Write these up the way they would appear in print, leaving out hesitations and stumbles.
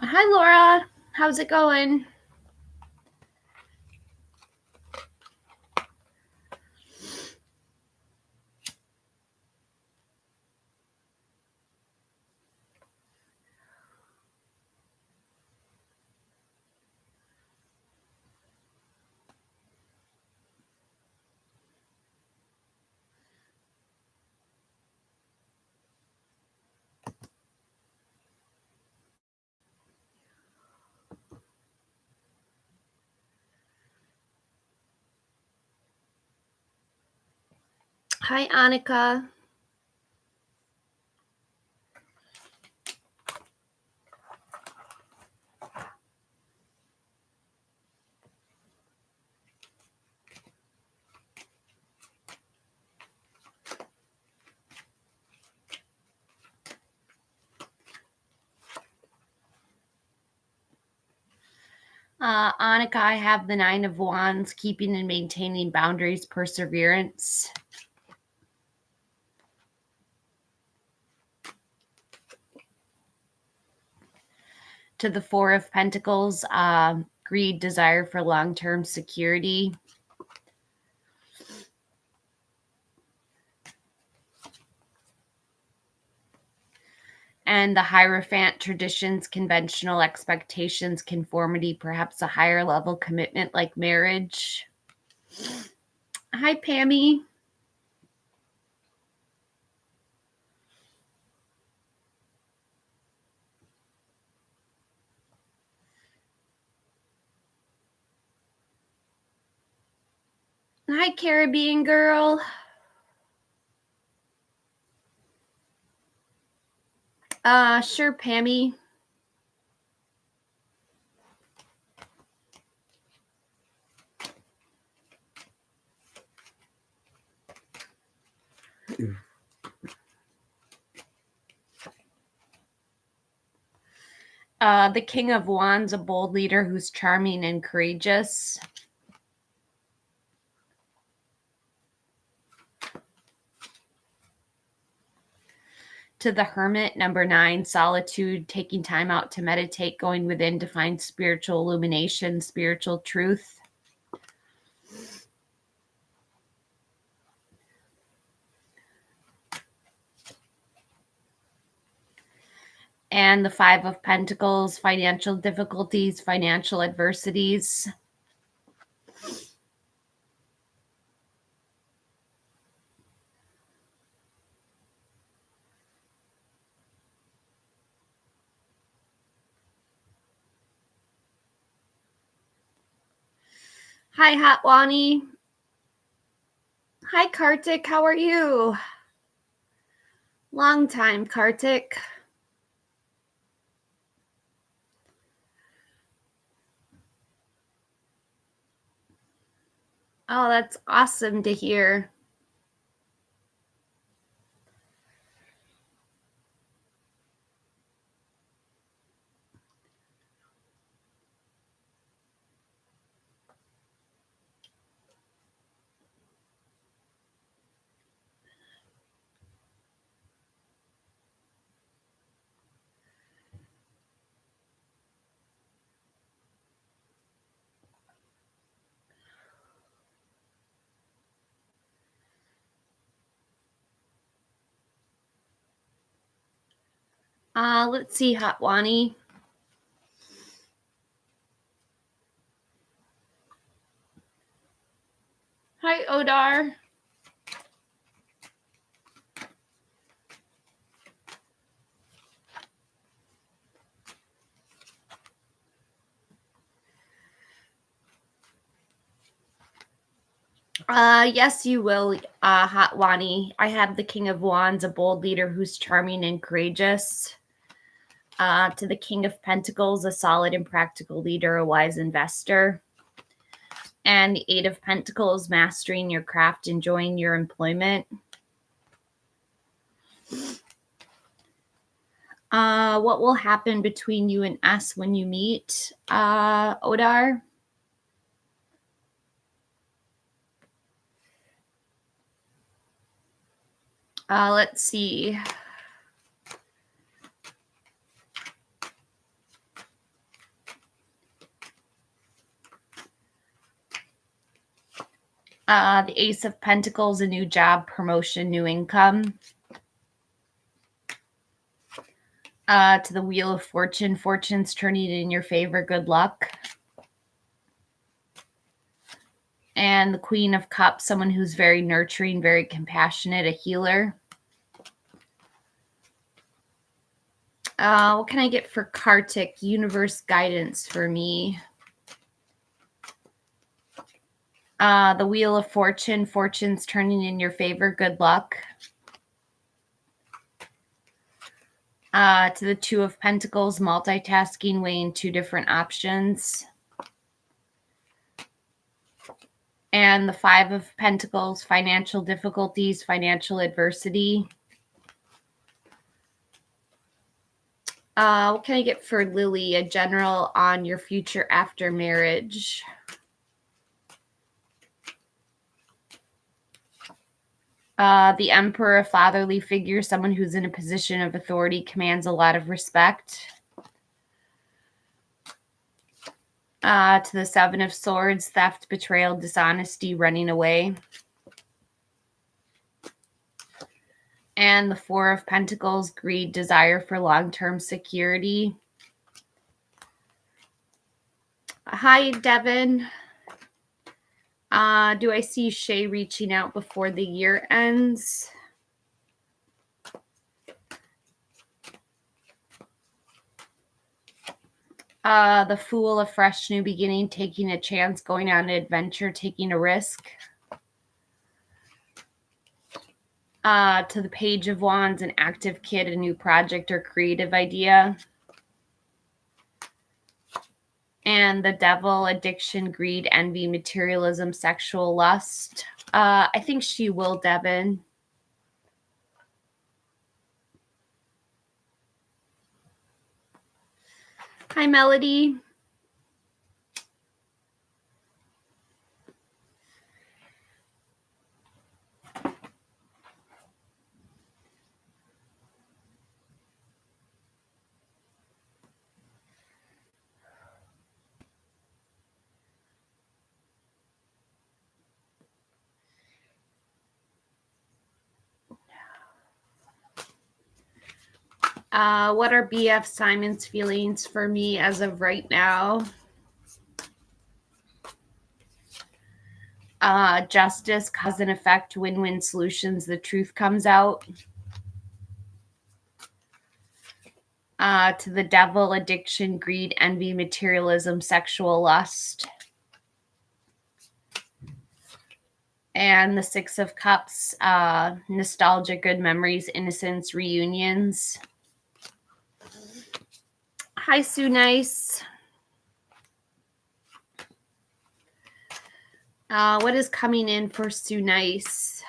Hi, Laura. How's it going? Hi, Annika. Annika, I have the Nine of Wands, keeping and maintaining boundaries, perseverance. To the Four of Pentacles, greed, desire for long-term security. And the Hierophant, traditions, conventional expectations, conformity, perhaps a higher level commitment like marriage. Hi, Pammy. Hi, Caribbean girl. Sure, Pammy. The King of Wands, a bold leader who's charming and courageous. To the Hermit, number 9, solitude, taking time out to meditate, going within to find spiritual illumination, spiritual truth. And the Five of Pentacles, financial difficulties, financial adversities. Hi, Hot Wani. Hi, Kartik. How are you? Long time, Kartik. Oh, that's awesome to hear. Let's see, Hot Wani. Hi, Odar. Yes, you will, Hot Wani. I have the King of Wands, a bold leader who's charming and courageous. To the King of Pentacles, a solid and practical leader, a wise investor. And the Eight of Pentacles, mastering your craft, enjoying your employment. What will happen between you and us when you meet, Odar? Let's see. The Ace of Pentacles, a new job, promotion, new income. To the Wheel of Fortune, fortune's turning in your favor, good luck. And the Queen of Cups, someone who's very nurturing, very compassionate, a healer. What can I get for Kartik? Universe guidance for me. The Wheel of Fortune, fortune's turning in your favor, good luck. To the Two of Pentacles, multitasking, weighing two different options. And the Five of Pentacles, financial difficulties, financial adversity. What can I get for Lily? A general on your future after marriage. The Emperor, a fatherly figure, someone who's in a position of authority, commands a lot of respect. To the Seven of Swords, theft, betrayal, dishonesty, running away. And the Four of Pentacles, greed, desire for long-term security. Hi, Devin. Do I see Shay reaching out before the year ends? The Fool, a fresh new beginning, taking a chance, going on an adventure, taking a risk. To the Page of Wands, an active kid, a new project or creative idea. And the Devil, addiction, greed, envy, materialism, sexual lust. I think she will, Devin. Hi, Melody. What are BF Simon's feelings for me as of right now? Justice, cause and effect, win-win solutions. The truth comes out. To the Devil, addiction, greed, envy, materialism, sexual lust. And the Six of Cups, nostalgia, good memories, innocence, reunions. Hi, Sue Nice. What is coming in for Sue Nice?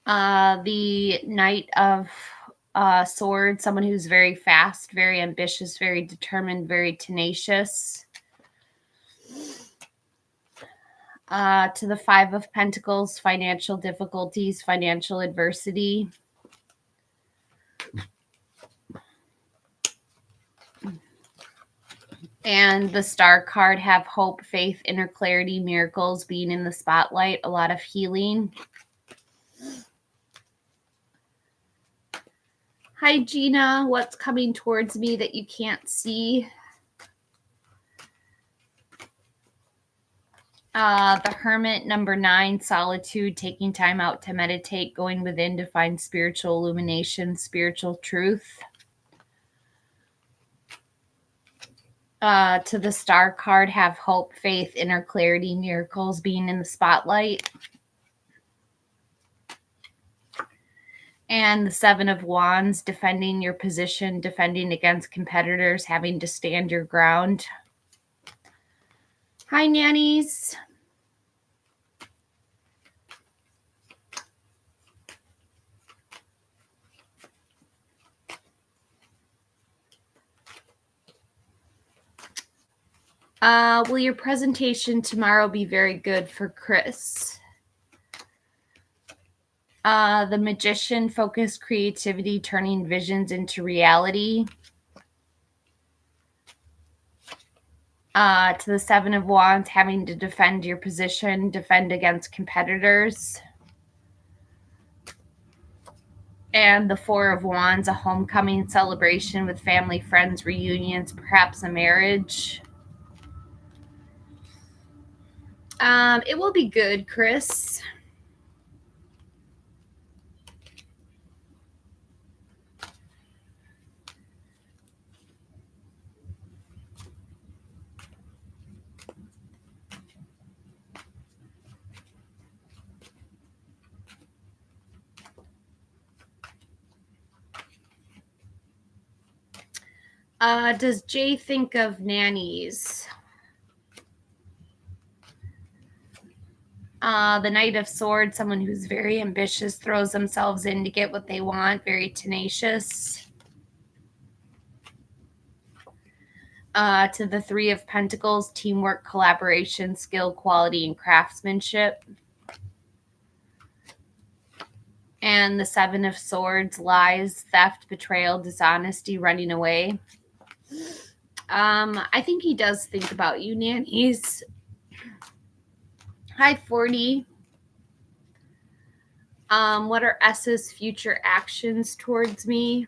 The Knight of Swords, someone who's very fast, very ambitious, very determined, very tenacious. To the Five of Pentacles, financial difficulties, financial adversity. And the Star card, have hope, faith, inner clarity, miracles, being in the spotlight, a lot of healing. Hi, Gina. What's coming towards me that you can't see? The Hermit, number 9, solitude, taking time out to meditate, going within to find spiritual illumination, spiritual truth. To the Star card, have hope, faith, inner clarity, miracles, being in the spotlight. And the Seven of Wands, defending your position, defending against competitors, having to stand your ground. Hi, nannies. Will your presentation tomorrow be very good for Chris? The Magician, focus, creativity, turning visions into reality. To the Seven of Wands, having to defend your position, defend against competitors. And the Four of Wands, a homecoming celebration with family, friends, reunions, perhaps a marriage. It will be good, Chris. Does Jay think of nannies? The Knight of Swords, someone who's very ambitious, throws themselves in to get what they want, very tenacious. To the Three of Pentacles, teamwork, collaboration, skill, quality, and craftsmanship. And the Seven of Swords, lies, theft, betrayal, dishonesty, running away. I think he does think about you, nannies. Hi, 40. What are S's future actions towards me?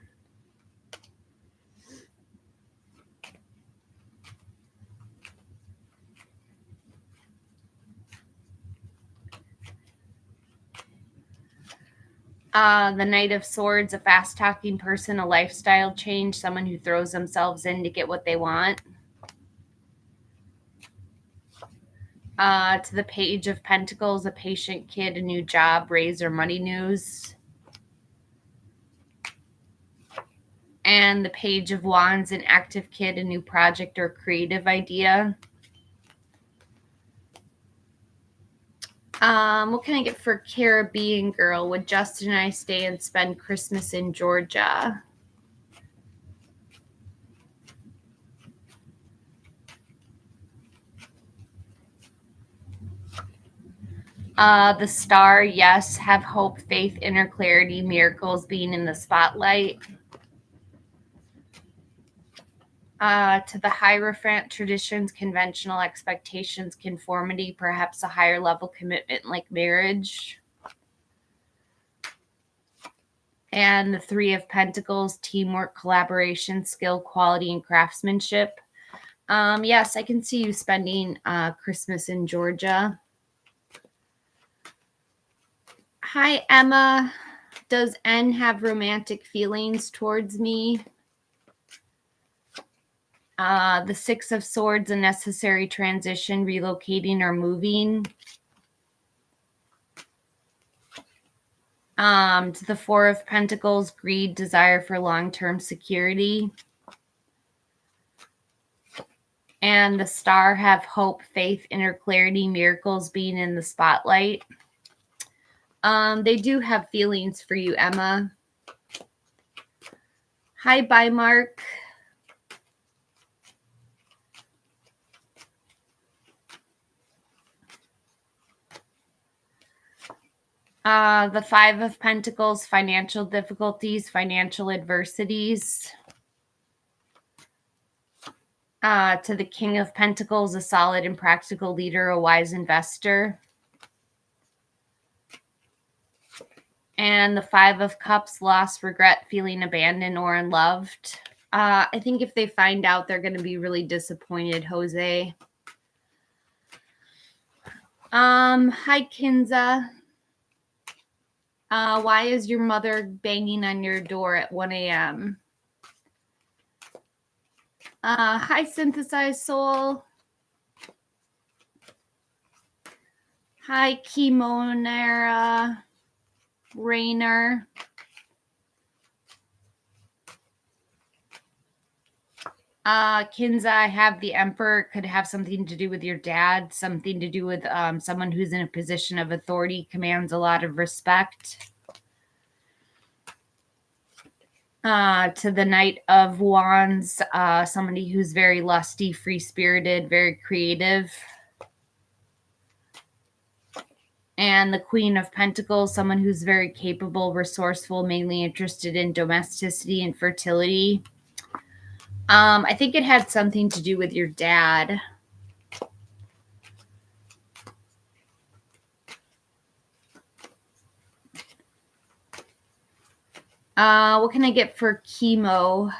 The Knight of Swords, a fast-talking person, a lifestyle change, someone who throws themselves in to get what they want. To the Page of Pentacles, a patient kid, a new job, raise, or money news. And the Page of Wands, an active kid, a new project or creative idea. What can I get for Caribbean girl? Would Justin and I stay and spend Christmas in Georgia? The Star, yes. Have hope, faith, inner clarity, miracles, being in the spotlight. To the Hierophant, traditions, conventional expectations, conformity, perhaps a higher level commitment like marriage. And the Three of Pentacles, teamwork, collaboration, skill, quality, and craftsmanship. Yes, I can see you spending Christmas in Georgia. Hi, Emma. Does N have romantic feelings towards me? The Six of Swords, a necessary transition, relocating or moving. To the Four of Pentacles, greed, desire for long-term security. And the Star, have hope, faith, inner clarity, miracles, being in the spotlight. They do have feelings for you, Emma. Hi, bye, Mark. The Five of Pentacles, financial difficulties, financial adversities. To the King of Pentacles, a solid and practical leader, a wise investor. And the Five of Cups, loss, regret, feeling abandoned or unloved. I think if they find out, they're going to be really disappointed, Jose. Hi, Kinza. Why is your mother banging on your door at 1 a.m.? Hi, Synthesized Soul. Hi, Kimonera Rainer. Kinza, I have the Emperor. Could have something to do with your dad, something to do with someone who's in a position of authority, commands a lot of respect. To the Knight of Wands, somebody who's very lusty, free-spirited, very creative. And the Queen of Pentacles, someone who's very capable, resourceful, mainly interested in domesticity and fertility. I think it had something to do with your dad. What can I get for chemo?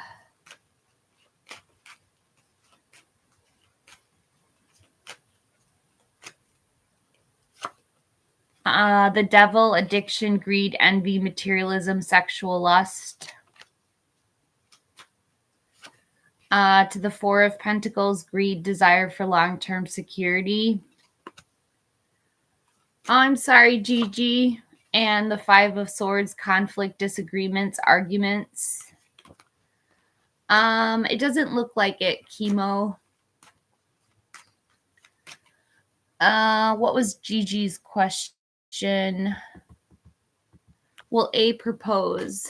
The devil, addiction, greed, envy, materialism, sexual lust. To the Four of Pentacles, greed, desire for long-term security. I'm sorry, Gigi. And the Five of Swords, conflict, disagreements, arguments. It doesn't look like it, chemo. What was Gigi's question? Will A propose?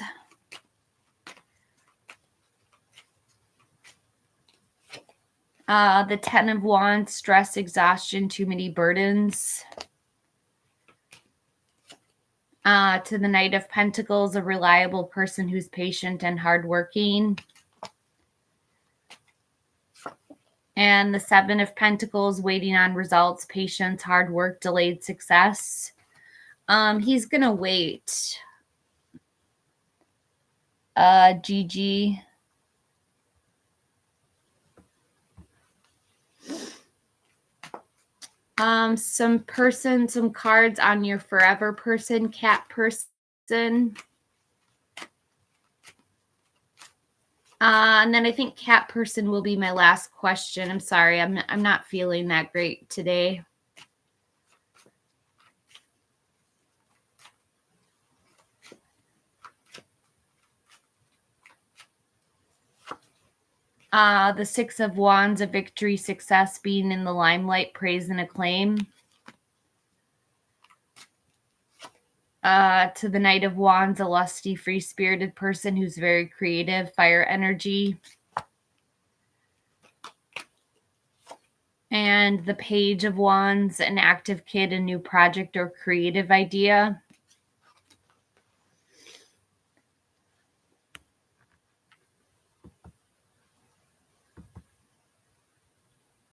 The Ten of Wands, stress, exhaustion, too many burdens. To the Knight of Pentacles, a reliable person who's patient and hardworking. And the Seven of Pentacles, waiting on results, patience, hard work, delayed success. He's gonna wait. Gigi. Some cards on your forever person, cat person. And then I think cat person will be my last question. I'm sorry, I'm not feeling that great today. The Six of Wands, a victory, success, being in the limelight, praise and acclaim. To the Knight of Wands, a lusty, free-spirited person who's very creative, fire energy. And the Page of Wands, an active kid, a new project or creative idea.